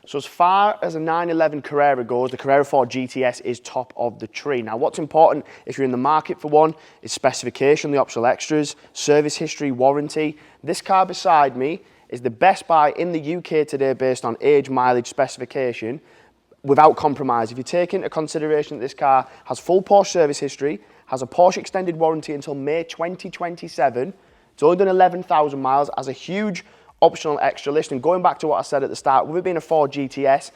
So as far as a 911 Carrera goes, the Carrera 4 GTS is top of the tree. Now what's important if you're in the market for one is specification, the optional extras, service history, warranty. This car beside me is the best buy in the UK today based on age, mileage, specification, without compromise. If you take into consideration that this car has full Porsche service history, has a Porsche extended warranty until May 2027, it's only done 11,000 miles, has a huge optional extra list, and going back to what I said at the start, with it being a 4 GTS,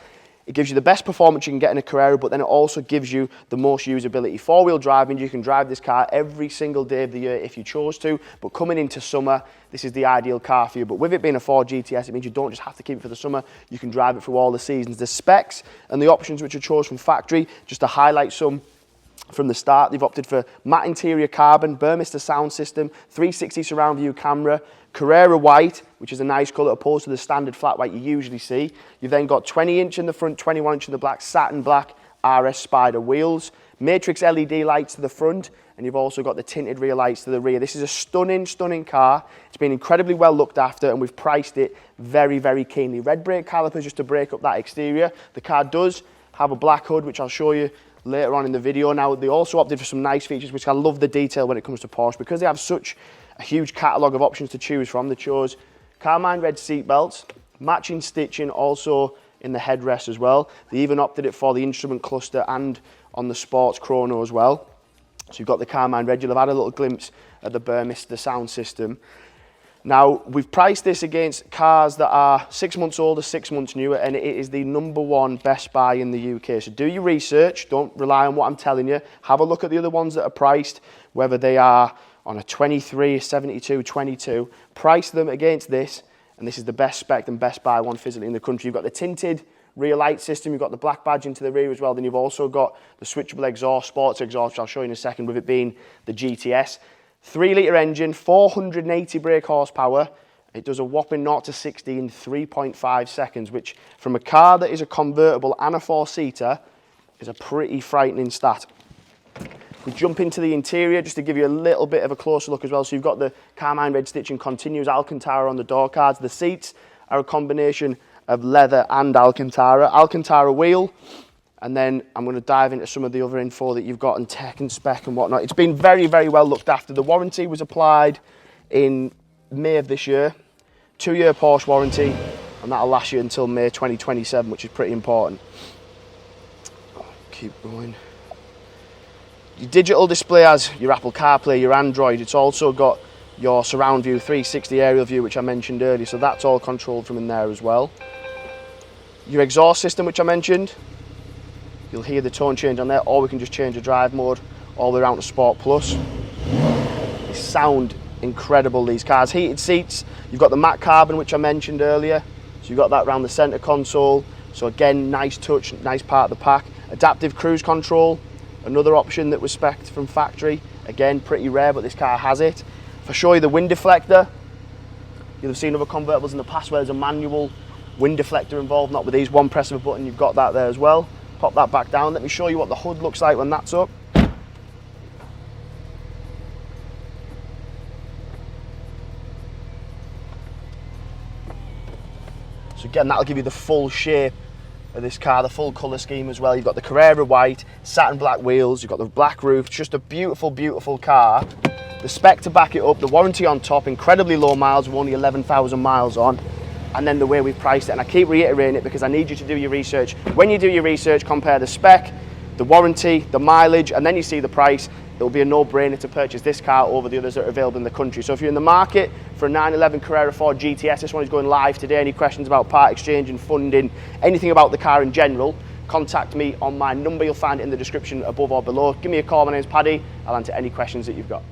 it gives you the best performance you can get in a Carrera, but then it also gives you the most usability. Four-wheel driving, you can drive this car every single day of the year if you chose to, but coming into summer, this is the ideal car for you. But with it being a 4 GTS, it means you don't just have to keep it for the summer, you can drive it through all the seasons. The specs and the options which are chose from factory, just to highlight some from the start, they've opted for matte interior carbon, Burmester sound system, 360 surround view camera, Carrera white, which is a nice colour opposed to the standard flat white you usually see. You've then got 20-inch in the front, 21-inch in the black, satin black RS Spyder wheels, matrix LED lights to the front, and you've also got the tinted rear lights to the rear. This is a stunning, stunning car. It's been incredibly well looked after, and we've priced it very, very keenly. Red brake calipers just to break up that exterior. The car does have a black hood, which I'll show you later on in the video. Now, they also opted for some nice features, which I love the detail when it comes to Porsche, because they have such a huge catalogue of options to choose from. They chose Carmine red seat belts, matching stitching also in the headrest as well. They even opted it for the instrument cluster and on the sports chrono as well. So you've got the Carmine red. You'll have had a little glimpse at the Burmester sound system. Now, we've priced this against cars that are 6 months older, 6 months newer, and it is the #1 best buy in the UK. So do your research, don't rely on what I'm telling you. Have a look at the other ones that are priced, whether they are on a 23, 72, 22. Price them against this, and this is the best spec and best buy one physically in the country. You've got the tinted rear light system, you've got the black badge into the rear as well, then you've also got the switchable exhaust, sports exhaust, which I'll show you in a second, with it being the GTS. 3-litre engine, 480 brake horsepower. It does a whopping 0 to 60 in 3.5 seconds, which from a car that is a convertible and a 4-seater is a pretty frightening stat. If we jump into the interior, just to give you a little bit of a closer look as well, so you've got the Carmine red stitching, continues Alcantara on the door cards. The seats are a combination of leather and Alcantara wheel, and then I'm going to dive into some of the other info that you've got in tech and spec and whatnot. It's been very, very well looked after. The warranty was applied in May of this year, 2-year Porsche warranty, and that'll last you until May 2027, which is pretty important. Keep going. Your digital display has your Apple CarPlay, your Android. It's also got your surround view, 360 aerial view, which I mentioned earlier, so that's all controlled from in there as well. Your exhaust system, which I mentioned, you'll hear the tone change on there, or we can just change the drive mode all the way around to Sport Plus. They sound incredible, these cars. Heated seats, you've got the matte carbon, which I mentioned earlier, so you've got that around the centre console. So again, nice touch, nice part of the pack. Adaptive cruise control, another option that was spec'd from factory. Again, pretty rare, but this car has it. If I show you the wind deflector, you'll have seen other convertibles in the past where there's a manual wind deflector involved, not with these. One press of a button, you've got that there as well. Pop that back down. Let me show you what the hood looks like when that's up. So again, that'll give you the full shape of this car, the full colour scheme as well. You've got the Carrera white, satin black wheels, you've got the black roof. It's just a beautiful, beautiful car. The spec to back it up, the warranty on top, incredibly low miles, with only 11,000 miles on. And then the way we've priced it, and I keep reiterating it because I need you to do your research. When you do your research, compare the spec, the warranty, the mileage, and then you see the price. It will be a no-brainer to purchase this car over the others that are available in the country. So if you're in the market for a 911 Carrera 4 GTS, this one is going live today. Any questions about part exchange and funding, anything about the car in general, contact me on my number. You'll find it in the description above or below. Give me a call. My name's Paddy. I'll answer any questions that you've got.